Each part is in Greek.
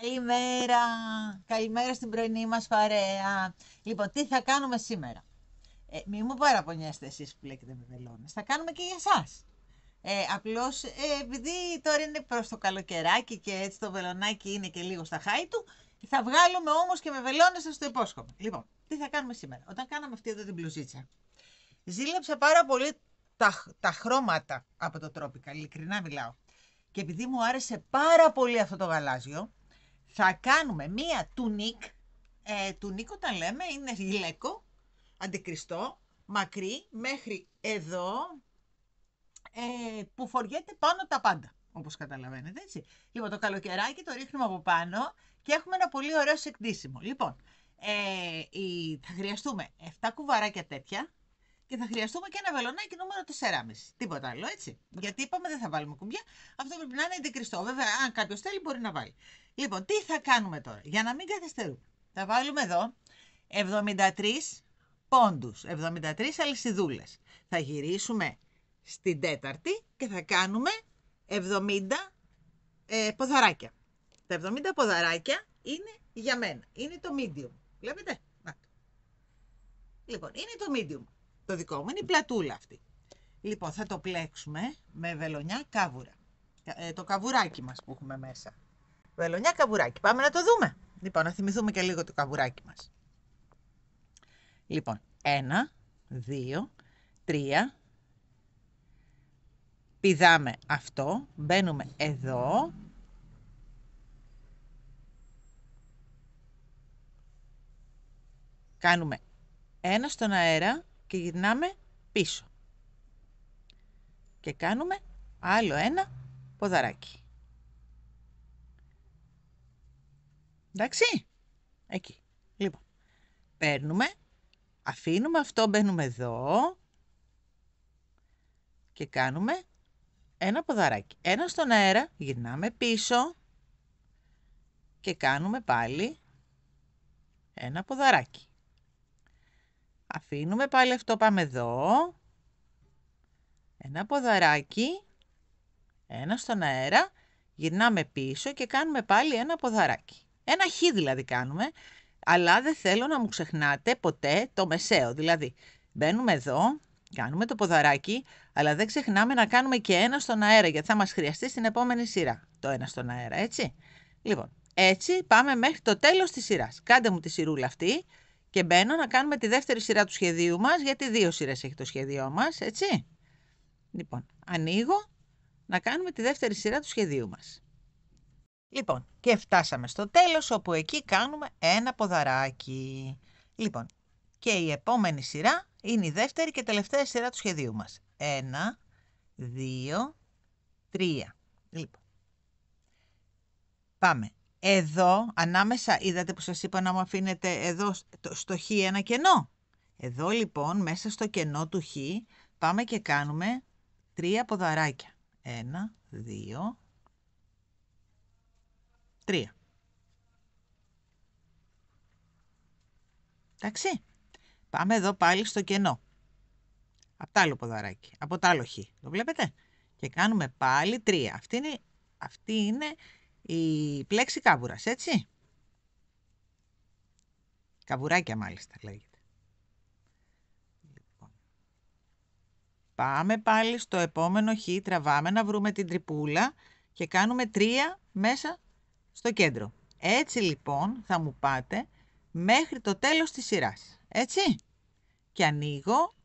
Καλημέρα! Καλημέρα στην πρωινή μας παρέα. Λοιπόν, τι θα κάνουμε σήμερα? Μη μου παραπονιέστε εσείς που λέγετε με βελόνες. Θα κάνουμε και για εσάς. Απλώς, επειδή τώρα είναι προς το καλοκαιράκι και έτσι το βελονάκι είναι και λίγο στα χάη του, θα βγάλουμε όμως και με βελόνες, σας το υπόσχομαι. Λοιπόν, τι θα κάνουμε σήμερα? Όταν κάναμε αυτή εδώ την μπλουζίτσα, ζήλεψα πάρα πολύ τα χρώματα από το Tropical, ειλικρινά μιλάω. Και επειδή μου άρεσε πάρα πολύ αυτό το γαλάζιο, θα κάνουμε μία τουνίκ. Τουνίκ όταν λέμε είναι γυλαίκο, αντικριστό, μακρύ, μέχρι εδώ, που φοριέται πάνω τα πάντα, όπως καταλαβαίνετε, έτσι. Λοιπόν, το καλοκαιράκι το ρίχνουμε από πάνω και έχουμε ένα πολύ ωραίο σεκδίσιμο. Λοιπόν, θα χρειαστούμε 7 κουβαράκια τέτοια και θα χρειαστούμε και ένα βελονάκι νούμερο 4,5. Τίποτα άλλο, έτσι. Γιατί είπαμε δεν θα βάλουμε κουμπιά. Αυτό πρέπει να είναι αντικριστό. Βέβαια, αν κάποιος θέλει, μπορεί να βάλει. Λοιπόν, τι θα κάνουμε τώρα, για να μην καθυστερούμε? Θα βάλουμε εδώ 73 πόντους, 73 αλυσιδούλες. Θα γυρίσουμε στην τέταρτη και θα κάνουμε 70 ποδαράκια. Τα 70 ποδαράκια είναι για μένα. Είναι το medium. Βλέπετε? Να. Λοιπόν, είναι το medium. Το δικό μου είναι η πλατούλα αυτή. Λοιπόν, θα το πλέξουμε με βελονιά κάβουρα. Το καβουράκι μας που έχουμε μέσα. Βελονιά καβουράκι. Πάμε να το δούμε. Λοιπόν, να θυμηθούμε και λίγο το καβουράκι μας. Λοιπόν, 1, 2, 3. Πηδάμε αυτό. Μπαίνουμε εδώ. Κάνουμε ένα στον αέρα και γυρνάμε πίσω. Και κάνουμε άλλο ένα ποδαράκι. Εντάξει, εκεί. Λοιπόν, παίρνουμε, αφήνουμε αυτό, μπαίνουμε εδώ και κάνουμε ένα ποδαράκι. Ένα στον αέρα, γυρνάμε πίσω και κάνουμε πάλι ένα ποδαράκι. Αφήνουμε πάλι αυτό, πάμε εδώ, ένα ποδαράκι, ένα στον αέρα, γυρνάμε πίσω και κάνουμε πάλι ένα ποδαράκι. Ένα χ δηλαδή κάνουμε, αλλά δεν θέλω να μου ξεχνάτε ποτέ το μεσαίο. Δηλαδή, μπαίνουμε εδώ, κάνουμε το ποδαράκι, αλλά δεν ξεχνάμε να κάνουμε και ένα στον αέρα, γιατί θα μας χρειαστεί στην επόμενη σειρά το ένα στον αέρα, έτσι. Λοιπόν, έτσι πάμε μέχρι το τέλος της σειράς. Κάντε μου τη σειρούλα αυτή και μπαίνω να κάνουμε τη δεύτερη σειρά του σχεδίου μας, γιατί 2 σειρές έχει το σχέδιό μας, έτσι. Λοιπόν, ανοίγω να κάνουμε τη δεύτερη σειρά του σχεδίου μας. Λοιπόν, και φτάσαμε στο τέλος, όπου εκεί κάνουμε ένα ποδαράκι. Λοιπόν, και η επόμενη σειρά είναι η δεύτερη και τελευταία σειρά του σχεδίου μας. 1, 2, 3. Λοιπόν, πάμε. Εδώ, ανάμεσα, είδατε που σας είπα να μου αφήνετε εδώ στο χ ένα κενό. Εδώ λοιπόν, μέσα στο κενό του χ, πάμε και κάνουμε 3 ποδαράκια. 1, 2, 3. Εντάξει. Πάμε εδώ πάλι στο κενό. Από το άλλο ποδαράκι. Από το άλλο χ. Το βλέπετε? Και κάνουμε πάλι 3. Αυτή είναι η πλέξη κάβουρας, έτσι. Καβουράκια μάλιστα λέγεται. Λοιπόν. Πάμε πάλι στο επόμενο χ. Τραβάμε να βρούμε την τρυπούλα και κάνουμε 3 μέσα στο κέντρο. Έτσι λοιπόν θα μου πάτε μέχρι το τέλος της σειράς. Έτσι. Και ανοίγω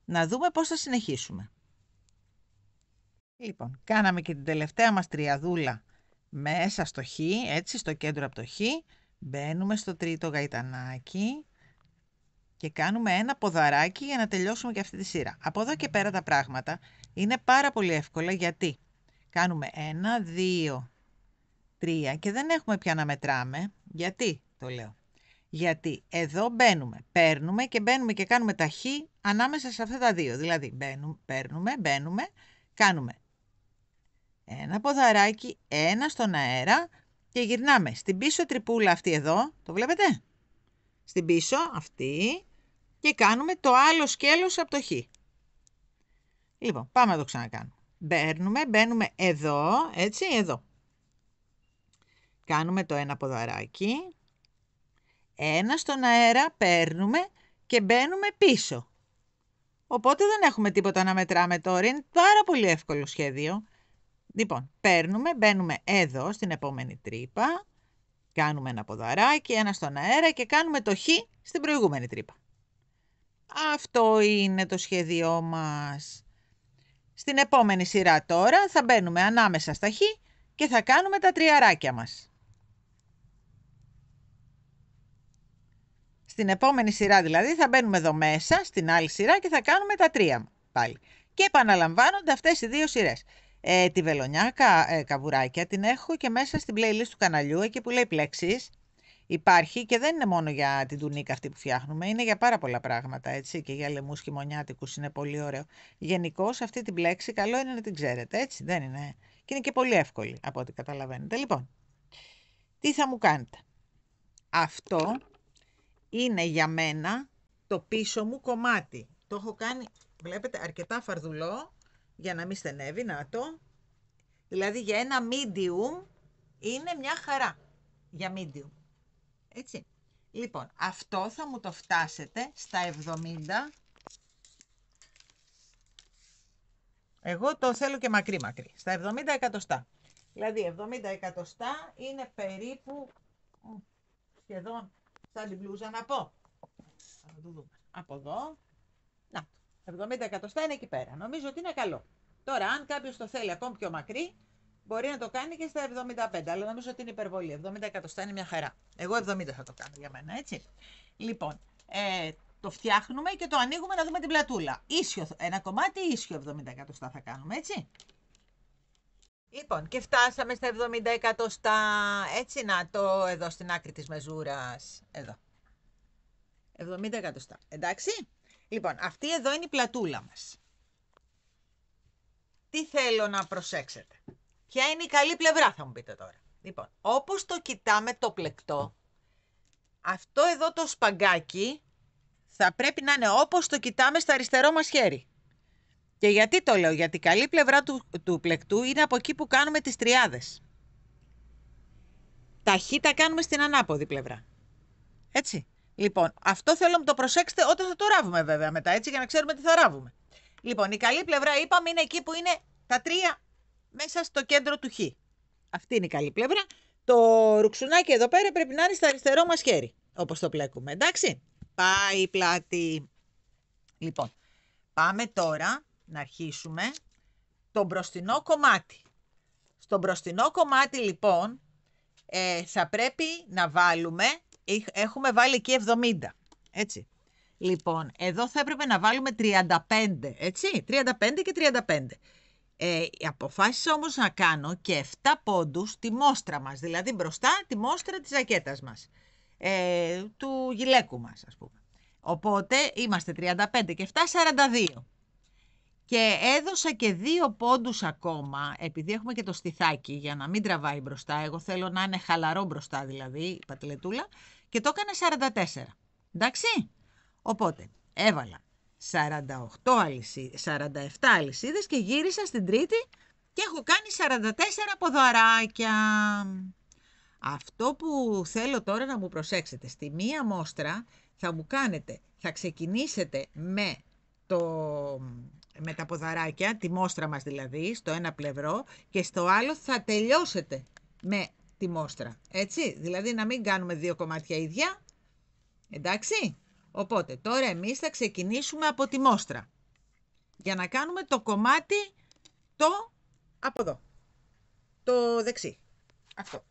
να δούμε πώς θα συνεχίσουμε. Λοιπόν, κάναμε και την τελευταία μας τριαδούλα μέσα στο χ, έτσι, στο κέντρο από το χ. Μπαίνουμε στο τρίτο γαϊτανάκι και κάνουμε ένα ποδαράκι για να τελειώσουμε και αυτή τη σειρά. Από εδώ και πέρα τα πράγματα είναι πάρα πολύ εύκολα, γιατί κάνουμε 1, 2, 3 και δεν έχουμε πια να μετράμε. Γιατί το λέω? Γιατί εδώ παίρνουμε και κάνουμε τα χ ανάμεσα σε αυτά τα δύο. Δηλαδή μπαίνουμε, κάνουμε ένα ποδαράκι, ένα στον αέρα και γυρνάμε στην πίσω τρυπούλα αυτή εδώ, το βλέπετε? Στην πίσω αυτή και κάνουμε το άλλο σκέλος από το χ. Λοιπόν, πάμε να το ξανακάνουμε. Μπαίνουμε εδώ, έτσι, εδώ. κάνουμε το ένα ποδαράκι, ένα στον αέρα παίρνουμε και μπαίνουμε πίσω. Οπότε δεν έχουμε τίποτα να μετράμε τώρα, είναι πάρα πολύ εύκολο σχέδιο. Λοιπόν, παίρνουμε, μπαίνουμε εδώ στην επόμενη τρύπα, κάνουμε ένα ποδαράκι, ένα στον αέρα και κάνουμε το χ στην προηγούμενη τρύπα. Αυτό είναι το σχέδιό μας. Στην επόμενη σειρά τώρα θα μπαίνουμε ανάμεσα στα χ και θα κάνουμε τα τριαράκια μας. Στην επόμενη σειρά δηλαδή θα μπαίνουμε εδώ μέσα, στην άλλη σειρά και θα κάνουμε τα τρία πάλι. Και επαναλαμβάνονται αυτές οι δύο σειρές. Τη βελονιά καβουράκια την έχω και μέσα στην playlist του καναλιού, εκεί που λέει πλέξεις. Υπάρχει και δεν είναι μόνο για την τουνίκα αυτή που φτιάχνουμε, είναι για πάρα πολλά πράγματα, έτσι, και για λαιμούς χειμωνιάτικους είναι πολύ ωραίο. Γενικώς αυτή την πλέξη καλό είναι να την ξέρετε, έτσι, δεν είναι. Και είναι και πολύ εύκολη από ό,τι καταλαβαίνετε. Λοιπόν, τι θα μου κάνετε. Αυτό είναι για μένα το πίσω μου κομμάτι. Το έχω κάνει, βλέπετε, αρκετά φαρδουλό για να μην στενεύει, να το. Δηλαδή για ένα medium είναι μια χαρά, για medium. Έτσι. Λοιπόν, αυτό θα μου το φτάσετε στα 70. Εγώ το θέλω και μακρύ. Στα 70 εκατοστά. Δηλαδή 70 εκατοστά είναι περίπου σχεδόν σαν την μπλούζα να πω. Θα το δούμε. Από εδώ. Να, 70 εκατοστά είναι εκεί πέρα. Νομίζω ότι είναι καλό. Τώρα, αν κάποιος το θέλει ακόμη πιο μακρύ, μπορεί να το κάνει και στα 75, αλλά νομίζω ότι είναι υπερβολή. 70 εκατοστά είναι μια χαρά. Εγώ 70 θα το κάνω για μένα, έτσι. Λοιπόν, το φτιάχνουμε και το ανοίγουμε να δούμε την πλατούλα. Ίσιο, ένα κομμάτι ίσιο 70 εκατοστά θα κάνουμε, έτσι. Λοιπόν, και φτάσαμε στα 70 εκατοστά, έτσι, να το εδώ στην άκρη της μεζούρας, εδώ. 70 εκατοστά, εντάξει. Λοιπόν, αυτή εδώ είναι η πλατούλα μας. Τι θέλω να προσέξετε. Ποια είναι η καλή πλευρά, θα μου πείτε τώρα. Λοιπόν, όπως το κοιτάμε το πλεκτό, αυτό εδώ το σπαγκάκι θα πρέπει να είναι όπως το κοιτάμε στο αριστερό μας χέρι. Και γιατί το λέω, γιατί η καλή πλευρά του πλεκτού είναι από εκεί που κάνουμε τις τριάδες. Τα χ τα κάνουμε στην ανάποδη πλευρά. Έτσι. Λοιπόν, αυτό θέλω να το προσέξετε όταν θα το ράβουμε βέβαια μετά, έτσι, για να ξέρουμε τι θα ράβουμε. Λοιπόν, η καλή πλευρά, είπαμε, είναι εκεί που είναι τα τρία μέσα στο κέντρο του χ. Αυτή είναι η καλή πλευρά. Το ρουξουνάκι εδώ πέρα πρέπει να είναι στο αριστερό μας χέρι, όπως το πλέκουμε, εντάξει. Πάει η πλάτη. Λοιπόν, πάμε τώρα να αρχίσουμε το μπροστινό κομμάτι. Στο μπροστινό κομμάτι, λοιπόν, θα πρέπει να βάλουμε, έχουμε βάλει εκεί 70, έτσι. Λοιπόν, εδώ θα έπρεπε να βάλουμε 35, έτσι, 35 και 35. Αποφάσισα όμως να κάνω και 7 πόντους τη μόστρα μας, δηλαδή μπροστά τη μόστρα της ζακέτας μας, του γυλαίκου μας, ας πούμε. Οπότε είμαστε 35 και 7, 42. Και έδωσα και 2 πόντους ακόμα, επειδή έχουμε και το στιθάκι, για να μην τραβάει μπροστά. Εγώ θέλω να είναι χαλαρό μπροστά, δηλαδή, η πατλετούλα, και το έκανα 44. Εντάξει. Οπότε έβαλα 47 αλυσίδες και γύρισα στην τρίτη και έχω κάνει 44 ποδαράκια. Αυτό που θέλω τώρα να μου προσέξετε, στη μία μόστρα θα ξεκινήσετε με τα ποδαράκια, τη μόστρα μας δηλαδή, στο ένα πλευρό, και στο άλλο θα τελειώσετε με τη μόστρα, έτσι, δηλαδή να μην κάνουμε 2 κομμάτια ίδια, εντάξει. Οπότε τώρα εμείς θα ξεκινήσουμε από τη μόστρα για να κάνουμε το κομμάτι από εδώ, το δεξί, αυτό.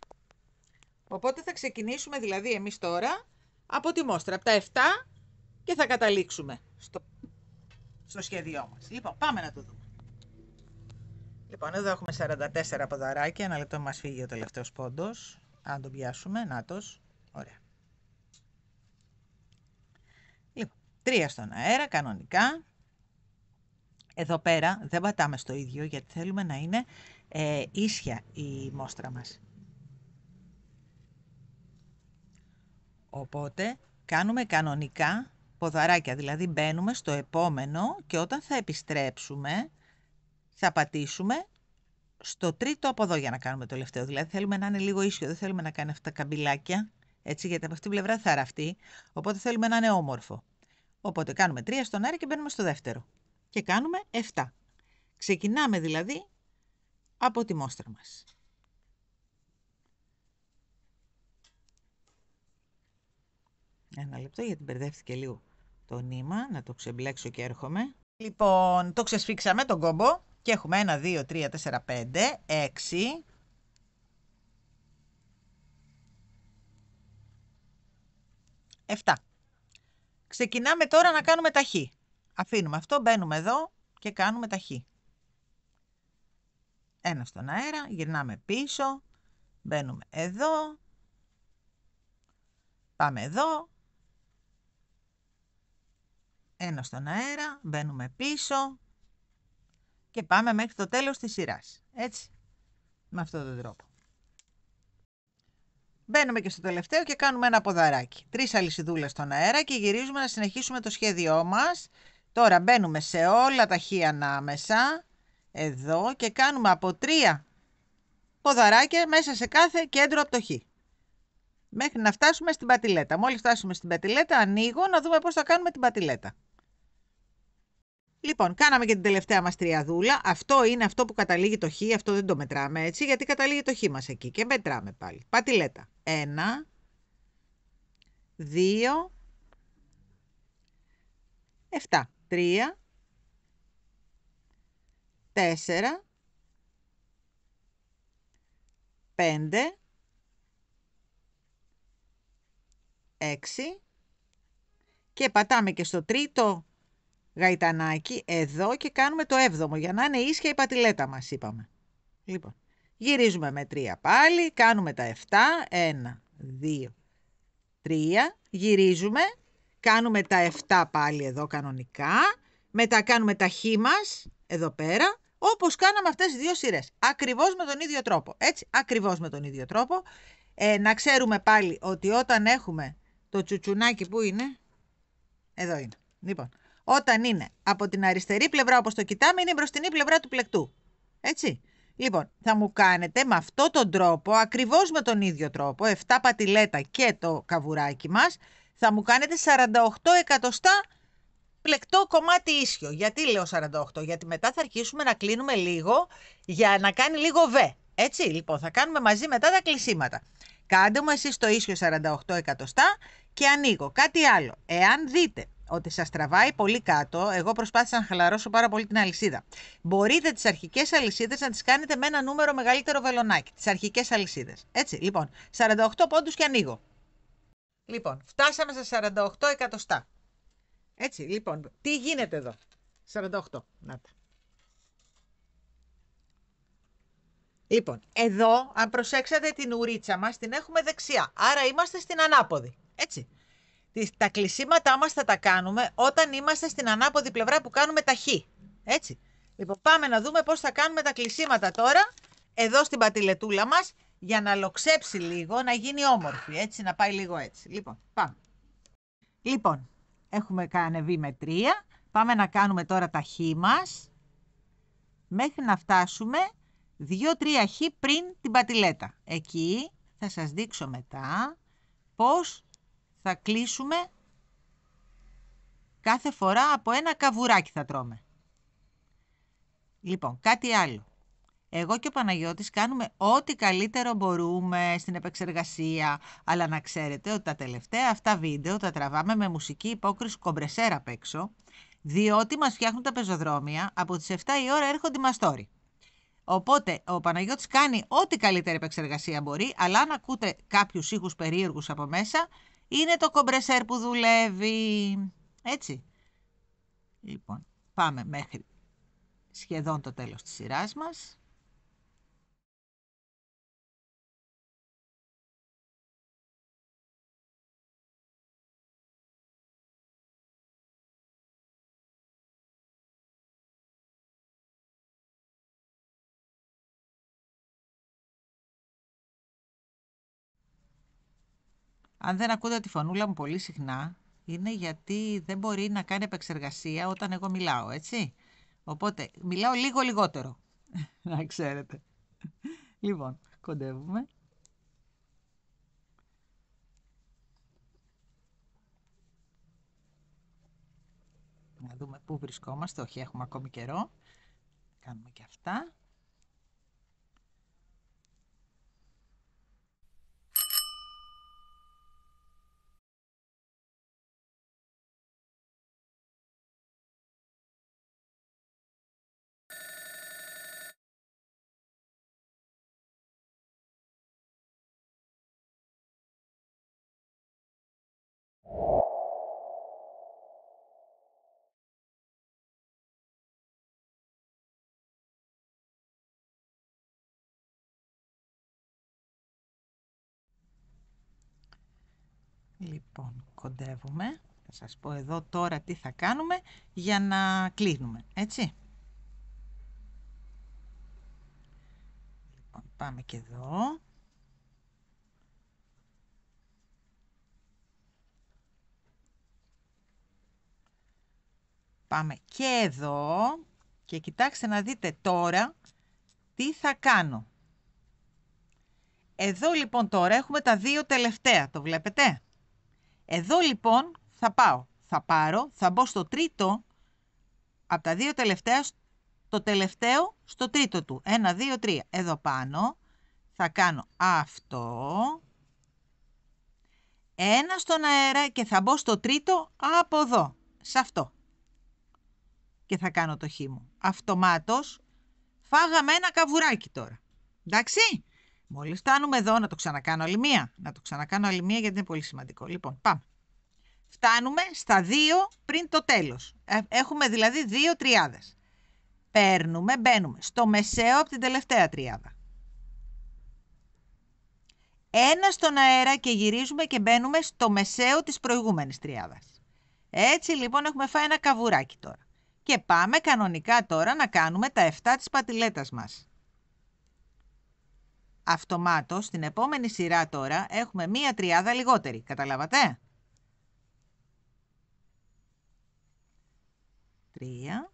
Οπότε θα ξεκινήσουμε δηλαδή εμείς τώρα από τη μόστρα, από τα 7, και θα καταλήξουμε στο σχέδιό μας. Λοιπόν, πάμε να το δούμε. Λοιπόν, εδώ έχουμε 44 ποδαράκια, ένα λεπτό μας φύγει ο τελευταίος πόντος, αν τον πιάσουμε, νάτος, ωραία. 3 στον αέρα, κανονικά. Εδώ πέρα δεν πατάμε στο ίδιο, γιατί θέλουμε να είναι ίσια η μόστρα μας. Οπότε κάνουμε κανονικά ποδαράκια, δηλαδή μπαίνουμε στο επόμενο και όταν θα επιστρέψουμε θα πατήσουμε στο τρίτο από εδώ για να κάνουμε το λευταίο. Δηλαδή θέλουμε να είναι λίγο ίσιο, δεν θέλουμε να κάνει αυτά τα καμπυλάκια, έτσι, γιατί από αυτή την πλευρά θα ραφτεί, οπότε θέλουμε να είναι όμορφο. Οπότε κάνουμε 3 στον αέρα και μπαίνουμε στο δεύτερο. Και κάνουμε 7. Ξεκινάμε δηλαδή από τη μόστρα μας. Ένα λεπτό γιατί μπερδεύτηκε λίγο το νήμα, να το ξεμπλέξω και έρχομαι. Λοιπόν, το ξεσφίξαμε τον κόμπο και έχουμε 1, 2, 3, 4, 5, 6, 7. Ξεκινάμε τώρα να κάνουμε τα χ. Αφήνουμε αυτό, μπαίνουμε εδώ και κάνουμε τα χ. 1 στον αέρα, γυρνάμε πίσω, μπαίνουμε εδώ, πάμε εδώ, 1 στον αέρα, μπαίνουμε πίσω και πάμε μέχρι το τέλος της σειράς. Έτσι, με αυτόν τον τρόπο. Μπαίνουμε και στο τελευταίο και κάνουμε ένα ποδαράκι. 3 αλυσιδούλες στον αέρα και γυρίζουμε να συνεχίσουμε το σχέδιό μας. Τώρα μπαίνουμε σε όλα τα χ ανάμεσα, εδώ, και κάνουμε από 3 ποδαράκια μέσα σε κάθε κέντρο από το χ. Μέχρι να φτάσουμε στην πατηλέτα. Μόλις φτάσουμε στην πατηλέτα, ανοίγω να δούμε πώς θα κάνουμε την πατηλέτα. Λοιπόν, κάναμε και την τελευταία μας τριαδούλα. Αυτό είναι αυτό που καταλήγει το χ, αυτό δεν το μετράμε έτσι, γιατί καταλήγει το χ μας εκεί. Και μετράμε πάλι. Πατηλέτα. 1, 2, 7. 3, 4, 5, 6 και πατάμε και στο τρίτο γαϊτανάκι εδώ και κάνουμε το 7ο για να είναι ίσια η πατηλέτα μας, είπαμε. Λοιπόν, γυρίζουμε με 3 πάλι, κάνουμε τα 7, 1, 2, 3, γυρίζουμε, κάνουμε τα 7 πάλι εδώ κανονικά, μετά κάνουμε τα χ μας εδώ πέρα, όπως κάναμε αυτές τις δύο σειρές, ακριβώς με τον ίδιο τρόπο, έτσι, ακριβώς με τον ίδιο τρόπο. Να ξέρουμε πάλι ότι όταν έχουμε το τσουτσουνάκι που είναι, εδώ είναι, λοιπόν, όταν είναι από την αριστερή πλευρά όπως το κοιτάμε, είναι η μπροστινή πλευρά του πλεκτού. Έτσι. Λοιπόν, θα μου κάνετε με αυτόν τον τρόπο, ακριβώς με τον ίδιο τρόπο, 7 πατηλέτα και το καβουράκι μας, θα μου κάνετε 48 εκατοστά πλεκτό κομμάτι ίσιο. Γιατί λέω 48? Γιατί μετά θα αρχίσουμε να κλείνουμε λίγο για να κάνει λίγο βε. Έτσι, λοιπόν, θα κάνουμε μαζί μετά τα κλεισίματα. Κάντε μου εσείς το ίσιο 48 εκατοστά και ανοίγω. Κάτι άλλο. Εάν δείτε ότι σας τραβάει πολύ κάτω, εγώ προσπάθησα να χαλαρώσω πάρα πολύ την αλυσίδα. Μπορείτε τις αρχικές αλυσίδες να τις κάνετε με ένα νούμερο μεγαλύτερο βελονάκι. Τις αρχικές αλυσίδες. Έτσι, λοιπόν, 48 πόντους και ανοίγω. Λοιπόν, φτάσαμε στα 48 εκατοστά. Έτσι, λοιπόν, τι γίνεται εδώ? 48. Να τα. Λοιπόν, εδώ, αν προσέξατε την ουρίτσα μας, την έχουμε δεξιά. Άρα είμαστε στην ανάποδη. Έτσι. Τα κλεισίματά μας θα τα κάνουμε όταν είμαστε στην ανάποδη πλευρά που κάνουμε τα χ. Έτσι. Λοιπόν, πάμε να δούμε πώς θα κάνουμε τα κλεισίματα τώρα, εδώ στην πατηλετούλα μας, για να λοξέψει λίγο, να γίνει όμορφη. Έτσι, να πάει λίγο έτσι. Λοιπόν, πάμε. Λοιπόν, έχουμε ανεβεί με 3. Πάμε να κάνουμε τώρα τα χ μας, μέχρι να φτάσουμε 2-3 χ πριν την πατηλέτα. Εκεί θα σας δείξω μετά πώς θα κλείσουμε κάθε φορά από ένα καβουράκι θα τρώμε. Λοιπόν, κάτι άλλο. Εγώ και ο Παναγιώτης κάνουμε ό,τι καλύτερο μπορούμε στην επεξεργασία, αλλά να ξέρετε ότι τα τελευταία αυτά βίντεο τα τραβάμε με μουσική υπόκριση κομπρεσέρα απ' έξω, διότι μας φτιάχνουν τα πεζοδρόμια, από τις 7 η ώρα έρχονται οι μαστόροι. Οπότε ο Παναγιώτης κάνει ό,τι καλύτερη επεξεργασία μπορεί, αλλά αν ακούτε κάποιους ήχους περίεργους από μέσα, είναι το κομπρεσέρ που δουλεύει. Έτσι. Λοιπόν, πάμε μέχρι σχεδόν το τέλος της σειράς μας. Αν δεν ακούτε τη φωνούλα μου πολύ συχνά, είναι γιατί δεν μπορεί να κάνει επεξεργασία όταν εγώ μιλάω, έτσι. Οπότε μιλάω λίγο λιγότερο, να ξέρετε. Λοιπόν, κοντεύουμε. Να δούμε πού βρισκόμαστε. Όχι, έχουμε ακόμη καιρό. Κάνουμε και αυτά. Λοιπόν, κοντεύουμε. Θα σας πω εδώ τώρα τι θα κάνουμε για να κλείνουμε, έτσι. Λοιπόν, πάμε και εδώ. Πάμε και εδώ και κοιτάξτε να δείτε τώρα τι θα κάνω. Εδώ λοιπόν τώρα έχουμε τα δύο τελευταία, το βλέπετε. Εδώ λοιπόν θα μπω στο τρίτο, από τα δύο τελευταία, το τελευταίο στο τρίτο του. 1, 2, 3. Εδώ πάνω θα κάνω αυτό, ένα στον αέρα και θα μπω στο τρίτο από εδώ, σε αυτό. Και θα κάνω το χ μου. Αυτομάτως φάγαμε ένα καβουράκι τώρα. Εντάξει. Μόλις φτάνουμε εδώ, να το ξανακάνω άλλη μία. Γιατί είναι πολύ σημαντικό. Λοιπόν, πάμε. Φτάνουμε στα 2 πριν το τέλος. Έχουμε δηλαδή 2 τριάδες. Μπαίνουμε στο μεσαίο από την τελευταία τριάδα. Ένα στον αέρα και γυρίζουμε και μπαίνουμε στο μεσαίο της προηγούμενης τριάδας. Έτσι λοιπόν έχουμε φάει ένα καβουράκι τώρα. Και πάμε κανονικά τώρα να κάνουμε τα 7 της πατηλέτας μας. Αυτομάτως, στην επόμενη σειρά τώρα, έχουμε μία τριάδα λιγότερη. Καταλάβατε? 3,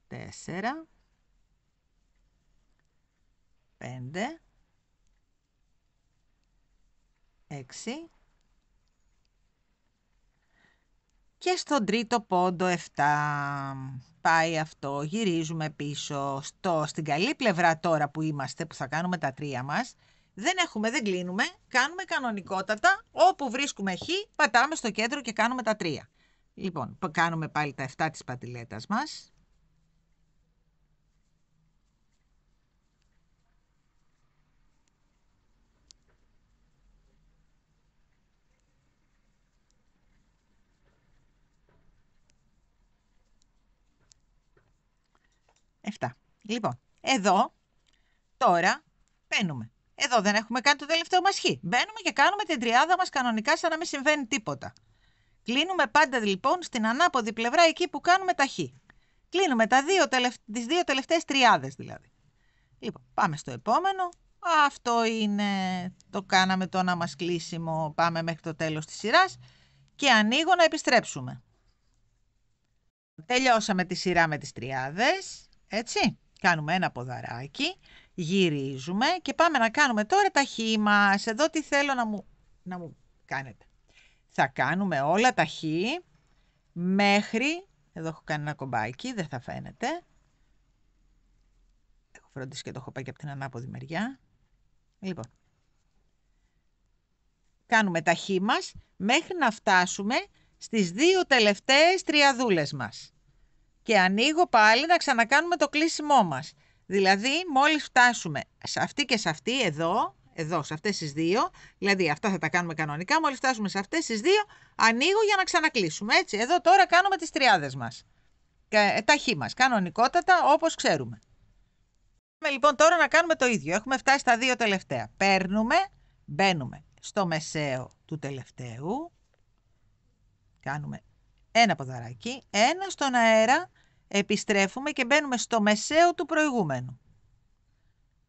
4, 5, 6 και στον τρίτο πόντο 7. Πάει αυτό, γυρίζουμε πίσω στην καλή πλευρά τώρα που είμαστε, που θα κάνουμε τα 3 μας. Δεν κλείνουμε, κάνουμε κανονικότατα, όπου βρίσκουμε χ, πατάμε στο κέντρο και κάνουμε τα 3. Λοιπόν, κάνουμε πάλι τα 7 της πατηλέτας μας. Λοιπόν, εδώ τώρα μπαίνουμε. Εδώ δεν έχουμε κάνει το τελευταίο μας χ. Μπαίνουμε και κάνουμε την τριάδα μας κανονικά σαν να μην συμβαίνει τίποτα. Κλείνουμε πάντα λοιπόν στην ανάποδη πλευρά εκεί που κάνουμε τα χ. Κλείνουμε τις δύο τελευταίες τριάδες δηλαδή. Λοιπόν, πάμε στο επόμενο. Αυτό είναι, το κάναμε το να μας κλείσιμο. Πάμε μέχρι το τέλος της σειράς και ανοίγω να επιστρέψουμε. Τελειώσαμε τη σειρά με τις τριάδες, έτσι. Κάνουμε ένα ποδαράκι, γυρίζουμε και πάμε να κάνουμε τώρα τα χ μας. Εδώ τι θέλω να μου κάνετε. Θα κάνουμε όλα τα χ μέχρι, εδώ έχω κάνει ένα κομπάκι, δεν θα φαίνεται. Έχω φροντίσει και το έχω πάει και από την ανάποδη μεριά. Λοιπόν, κάνουμε τα χ μας μέχρι να φτάσουμε στις δύο τελευταίες τριαδούλες μας. Και ανοίγω πάλι να ξανακάνουμε το κλείσιμό μας. Δηλαδή, μόλις φτάσουμε σε αυτή και σε αυτή, εδώ, σε αυτές τις δύο, δηλαδή αυτά θα τα κάνουμε κανονικά, μόλις φτάσουμε σε αυτές τις δύο, ανοίγω για να ξανακλείσουμε, έτσι. Εδώ τώρα κάνουμε τις τριάδες μας. Τα χ μας, κανονικότατα, όπως ξέρουμε. Λοιπόν, τώρα να κάνουμε το ίδιο. Έχουμε φτάσει στα δύο τελευταία. Μπαίνουμε στο μεσαίο του τελευταίου. Κάνουμε ένα ποδαράκι, ένα στον αέρα, επιστρέφουμε και μπαίνουμε στο μεσαίο του προηγούμενου.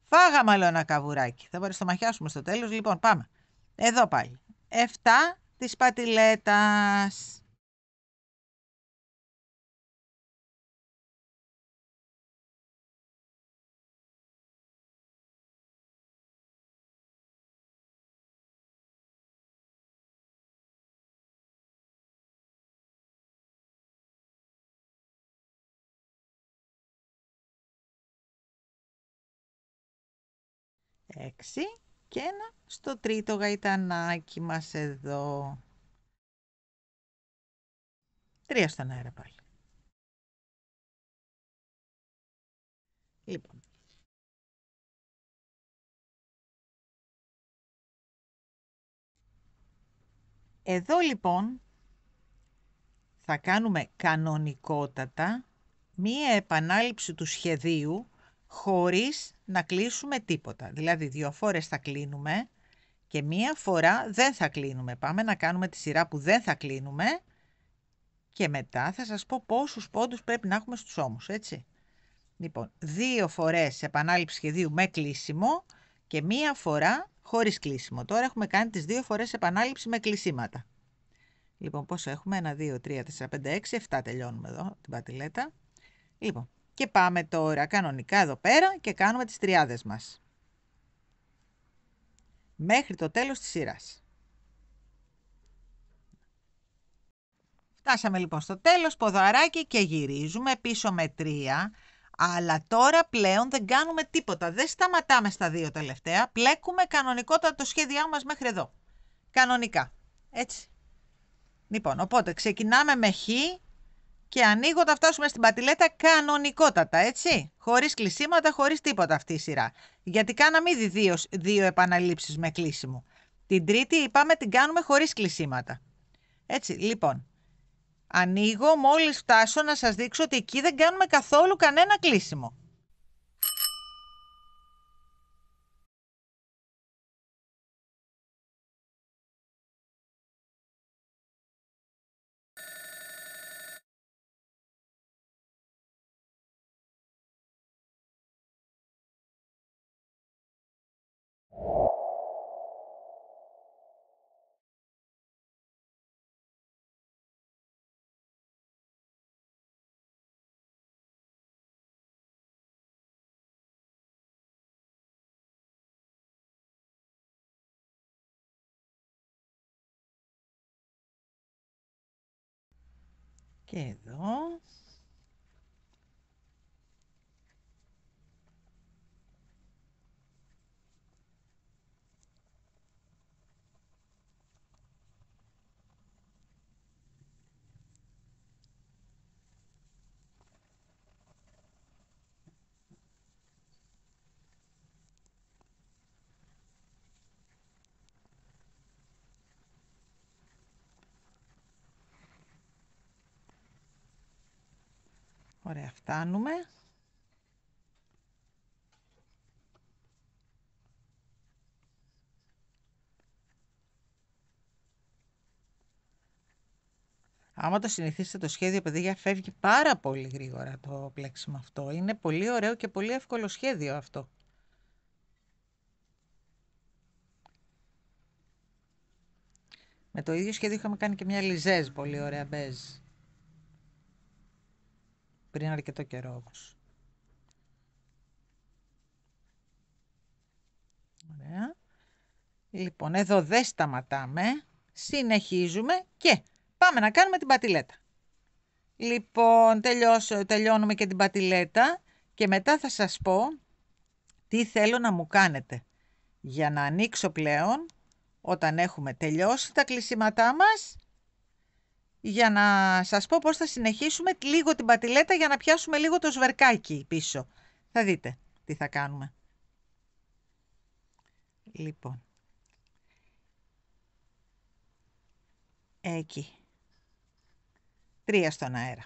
Φάγαμε άλλο ένα καβουράκι. Θα μπορείς να το μαχιάσουμε στο τέλος. Λοιπόν, πάμε. Εδώ πάλι. 7 της πατηλέτας. 6 και ένα στο τρίτο γαϊτανάκι μας εδώ. 3 στον αέρα πάλι. Λοιπόν. Εδώ λοιπόν θα κάνουμε κανονικότατα μία επανάληψη του σχεδίου χωρίς να κλείσουμε τίποτα. Δηλαδή 2 φορές θα κλείνουμε και μία φορά δεν θα κλείνουμε. Πάμε να κάνουμε τη σειρά που δεν θα κλείνουμε και μετά θα σας πω πόσους πόντους πρέπει να έχουμε στους ώμους, έτσι. Λοιπόν, 2 φορές επανάληψη σχεδίου με κλείσιμο και μία φορά χωρίς κλείσιμο. Τώρα έχουμε κάνει τις 2 φορές επανάληψη με κλεισίματα. Λοιπόν, πόσο έχουμε? 1, 2, 3, 4, 5, 6, 7 τελειώνουμε εδώ την πατηλέτα. Λοιπόν, και πάμε τώρα κανονικά εδώ πέρα και κάνουμε τις τριάδες μας. Μέχρι το τέλος της σειράς. Φτάσαμε λοιπόν στο τέλος, ποδαράκι και γυρίζουμε πίσω με 3. Αλλά τώρα πλέον δεν κάνουμε τίποτα. Δεν σταματάμε στα 2 τελευταία. Πλέκουμε κανονικότατα το σχέδιό μας μέχρι εδώ. Κανονικά. Έτσι. Λοιπόν, οπότε ξεκινάμε με χ και ανοίγοντα φτάσουμε στην πατηλέτα κανονικότατα, έτσι. Χωρίς κλεισίματα, χωρίς τίποτα αυτή η σειρά. Γιατί κάναμε ήδη 2 επαναλήψεις με κλείσιμο. Την τρίτη είπαμε την κάνουμε χωρίς κλεισίματα. Έτσι, λοιπόν. Ανοίγω, μόλις φτάσω να σας δείξω ότι εκεί δεν κάνουμε καθόλου κανένα κλείσιμο. Και εδώ. Ωραία, φτάνουμε. Άμα το συνηθίσετε το σχέδιο, παιδιά, φεύγει πάρα πολύ γρήγορα το πλέξιμο αυτό. Είναι πολύ ωραίο και πολύ εύκολο σχέδιο αυτό. Με το ίδιο σχέδιο είχαμε κάνει και μια λιζέζ, πολύ ωραία μπέζ. Πριν αρκετό καιρό όμως. Ωραία. Λοιπόν, εδώ δεν σταματάμε. Συνεχίζουμε και πάμε να κάνουμε την πατηλέτα. Λοιπόν, τελειώνουμε και την πατηλέτα και μετά θα σας πω τι θέλω να μου κάνετε για να ανοίξω πλέον όταν έχουμε τελειώσει τα κλεισίματά μας, για να σας πω πώς θα συνεχίσουμε λίγο την πατηλέτα για να πιάσουμε λίγο το σβερκάκι πίσω. Θα δείτε τι θα κάνουμε. Λοιπόν, εκεί. 3 στον αέρα.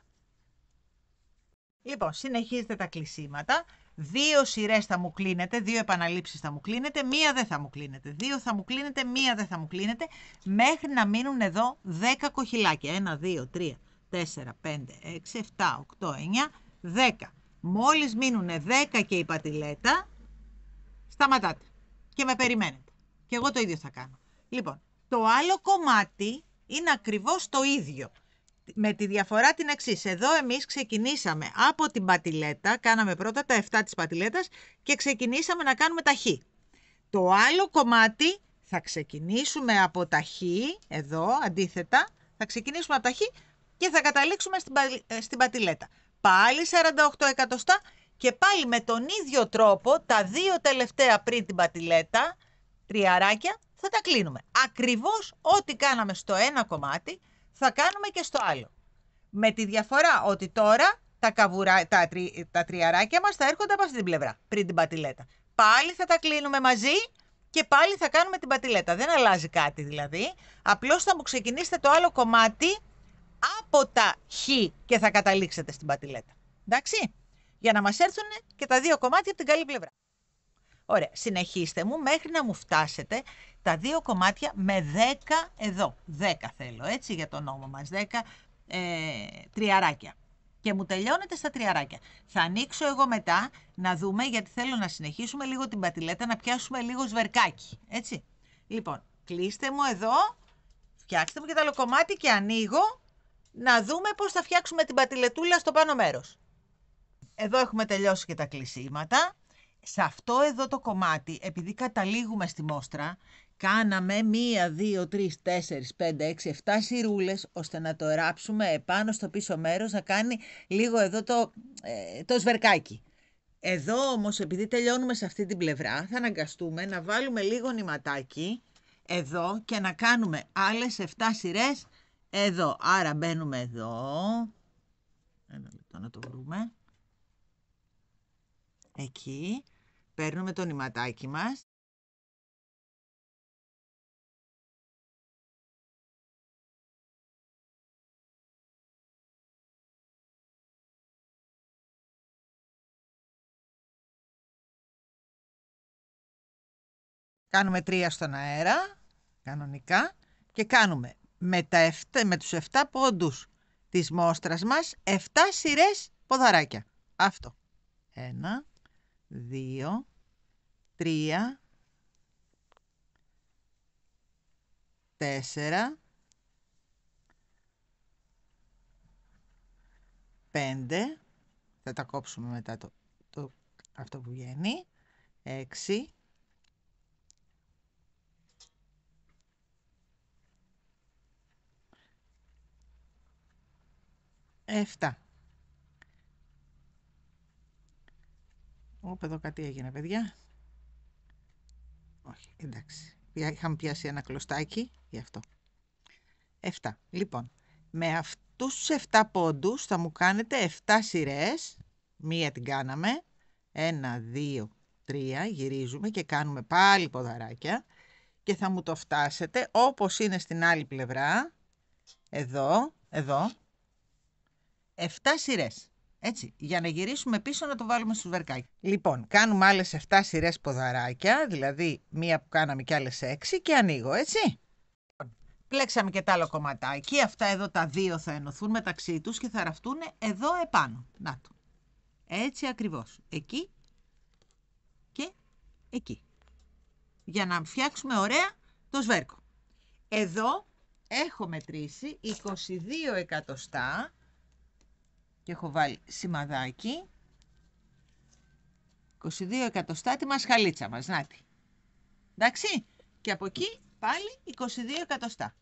Λοιπόν, συνεχίζετε τα κλεισίματα. 2 σειρές θα μου κλείνετε, 2 επαναλήψεις θα μου κλείνετε, 1 δεν θα μου κλείνετε. 2 θα μου κλείνετε, 1 δεν θα μου κλείνετε, μέχρι να μείνουν εδώ 10 κοχυλάκια. 1, 2, 3, 4, 5, 6, 7, 8, 9, 10. Μόλις μείνουν 10 και η πατηλέτα, σταματάτε και με περιμένετε. Και εγώ το ίδιο θα κάνω. Λοιπόν, το άλλο κομμάτι είναι ακριβώς το ίδιο. Με τη διαφορά την εξής. Εδώ εμείς ξεκινήσαμε από την πατηλέτα, κάναμε πρώτα τα 7 της πατηλέτας και ξεκινήσαμε να κάνουμε τα χ. Το άλλο κομμάτι θα ξεκινήσουμε από τα χ, εδώ αντίθετα, θα ξεκινήσουμε από τα χ και θα καταλήξουμε στην πατηλέτα. Πάλι 48 εκατοστά Και πάλι με τον ίδιο τρόπο, τα δύο τελευταία πριν την πατηλέτα, τριαράκια, θα τα κλείνουμε. Ακριβώς ό,τι κάναμε στο ένα κομμάτι, θα κάνουμε και στο άλλο. Με τη διαφορά ότι τώρα τα τριαράκια μας θα έρχονται από αυτή την πλευρά, πριν την πατηλέτα. Πάλι θα τα κλείνουμε μαζί και πάλι θα κάνουμε την πατηλέτα. Δεν αλλάζει κάτι δηλαδή. Απλώς θα μου ξεκινήσετε το άλλο κομμάτι από τα χ και θα καταλήξετε στην πατηλέτα. Εντάξει, για να μας έρθουν και τα δύο κομμάτια από την καλή πλευρά. Ωραία, συνεχίστε μου μέχρι να μου φτάσετε τα δύο κομμάτια με 10 εδώ. 10 θέλω, έτσι, για τον νόμο μας. 10 τριαράκια. Και μου τελειώνετε στα τριαράκια. Θα ανοίξω εγώ μετά να δούμε, γιατί θέλω να συνεχίσουμε λίγο την πατηλέτα, να πιάσουμε λίγο σβερκάκι. Έτσι. Λοιπόν, κλείστε μου εδώ, φτιάξτε μου και το άλλο κομμάτι και ανοίγω να δούμε πώς θα φτιάξουμε την πατηλετούλα στο πάνω μέρος. Εδώ έχουμε τελειώσει και τα κλεισίματα. Σε αυτό εδώ το κομμάτι, επειδή καταλήγουμε στη μόστρα, κάναμε 1, 2, 3, 4, 5, 6, 7 σιρούλες, ώστε να το ράψουμε επάνω στο πίσω μέρος, να κάνει λίγο εδώ το σβερκάκι. Εδώ όμως, επειδή τελειώνουμε σε αυτή την πλευρά, θα αναγκαστούμε να βάλουμε λίγο νηματάκι εδώ και να κάνουμε άλλες 7 σειρές εδώ. Άρα μπαίνουμε εδώ. Ένα λεπτό να το βρούμε. Εκεί. Παίρνουμε το νηματάκι μας. Κάνουμε 3 στον αέρα, κανονικά, και κάνουμε με τους 7 πόντους της μόστρας μας 7 σειρές ποδαράκια. Αυτό. 1, 2, 3, 4, 5, θα τα κόψουμε μετά αυτό που βγαίνει, 6, 7. Εδώ κάτι έγινε, παιδιά. Όχι, εντάξει. Είχαμε πιάσει ένα κλωστάκι, γι' αυτό. 7. Λοιπόν, με αυτούς τους 7 πόντους θα μου κάνετε 7 σειρές. Μία την κάναμε. 1, 2, 3. Γυρίζουμε και κάνουμε πάλι ποδαράκια. Και θα μου το φτάσετε όπως είναι στην άλλη πλευρά. Εδώ. 7 σειρές. Έτσι, για να γυρίσουμε πίσω να το βάλουμε στο σβερκάκι. Λοιπόν, κάνουμε άλλες 7 σειρές ποδαράκια, δηλαδή μία που κάναμε και άλλες 6 και ανοίγω, έτσι. Πλέξαμε και το άλλο κομματάκι, αυτά εδώ τα δύο θα ενωθούν μεταξύ τους και θα ραφτούν εδώ επάνω. Να το. Έτσι ακριβώς. Εκεί και εκεί. Για να φτιάξουμε ωραία το σβέρκο. Εδώ έχω μετρήσει 22 εκατοστά και έχω βάλει σημαδάκι. 22 εκατοστά τη μασχαλίτσα μας, νάτι. Εντάξει, και από εκεί πάλι 22 εκατοστά.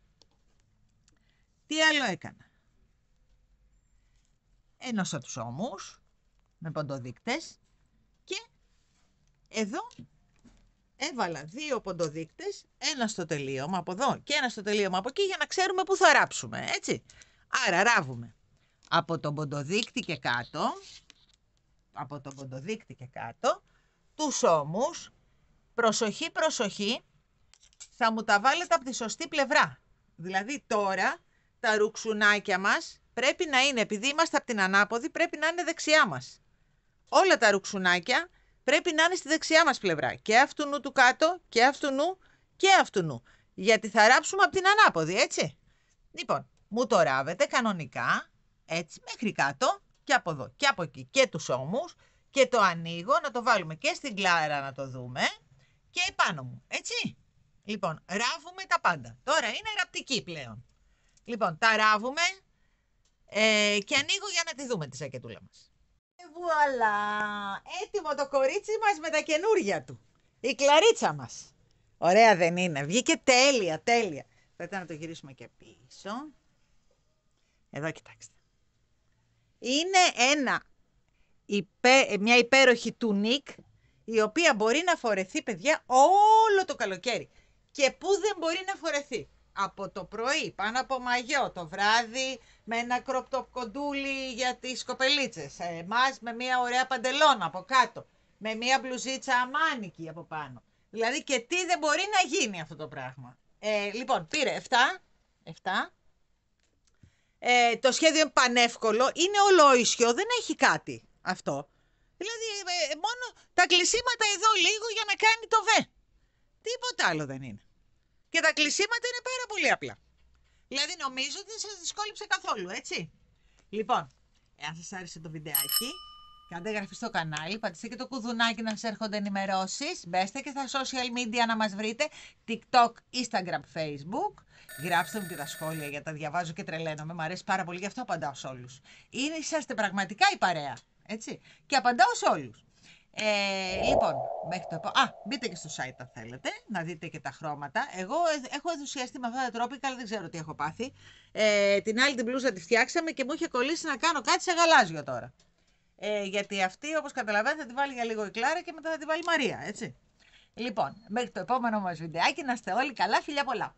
Τι άλλο έκανα? Ένωσα τους ώμους με ποντοδείκτες και εδώ έβαλα 2 ποντοδείκτες, ένα στο τελείωμα από εδώ και ένα στο τελείωμα από εκεί, για να ξέρουμε πού θα ράψουμε, έτσι. Άρα ράβουμε από τον ποντοδείκτη και κάτω, τους ώμους, προσοχή, θα μου τα βάλετε από τη σωστή πλευρά. Δηλαδή τώρα τα ρουξουνάκια μας πρέπει να είναι, επειδή είμαστε από την ανάποδη, πρέπει να είναι δεξιά μας. Όλα τα ρουξουνάκια πρέπει να είναι στη δεξιά μας πλευρά. Και αυτού του κάτω, και αυτού. Γιατί θα ράψουμε από την ανάποδη, έτσι. Λοιπόν, μου το ράβετε κανονικά, έτσι, μέχρι κάτω, και από εδώ και από εκεί, και τους ώμους, και το ανοίγω, να το βάλουμε και στην κλάρα να το δούμε, και επάνω μου, έτσι. Λοιπόν, ράβουμε τα πάντα. Τώρα είναι ραπτική πλέον. Λοιπόν, τα ράβουμε και ανοίγω για να τη δούμε τη ζακετούλα μας. Βουαλά! Έτοιμο το κορίτσι μας με τα καινούρια του. Η Κλαρίτσα μας. Ωραία δεν είναι? Βγήκε τέλεια. Θα να το γυρίσουμε και πίσω. Εδώ κοιτάξτε. Είναι ένα μια υπέροχη τουνίκ, η οποία μπορεί να φορεθεί, παιδιά, όλο το καλοκαίρι. Και πού δεν μπορεί να φορεθεί? Από το πρωί, πάνω από μαγιό, το βράδυ με ένα κροπτοκοντούλι για τις κοπελίτσες, εμάς με μια ωραία παντελώνα από κάτω, με μια μπλουζίτσα αμάνικη από πάνω. Δηλαδή και τι δεν μπορεί να γίνει αυτό το πράγμα. Λοιπόν, πήρε 7. Το σχέδιο είναι πανεύκολο, είναι ολόισιο, δεν έχει κάτι αυτό. Δηλαδή μόνο τα κλεισίματα εδώ λίγο για να κάνει το β. Τίποτα άλλο δεν είναι. Και τα κλεισίματα είναι πάρα πολύ απλά. Δηλαδή νομίζω ότι δεν σας δυσκόλυψε καθόλου, έτσι. Λοιπόν, εάν σας άρεσε το βιντεάκι, κάντε εγγραφή στο κανάλι, πατήστε και το κουδουνάκι να σας έρχονται ενημερώσεις, μπέστε και στα social media να μας βρείτε, TikTok, Instagram, Facebook. Γράψτε μου και τα σχόλια, γιατί τα διαβάζω και τρελαίνομαι, μου αρέσει πάρα πολύ, γι' αυτό απαντάω σε όλους. Είσαστε πραγματικά η παρέα, έτσι, και απαντάω σε όλους. Λοιπόν, μέχρι το μπείτε και στο site αν θέλετε, να δείτε και τα χρώματα. Εγώ έχω ενθουσιαστεί με αυτά τα tropical, δεν ξέρω τι έχω πάθει. Την άλλη την μπλούζα τη φτιάξαμε και μου είχε κολλήσει να κάνω κάτι σε γαλάζιο τώρα. Γιατί αυτή, όπως καταλαβαίνετε, θα τη βάλει για λίγο η Κλάρα και μετά θα τη βάλει η Μαρία, έτσι. Λοιπόν, μέχρι το επόμενο μας βιντεάκι, να είστε όλοι καλά, φιλιά πολλά.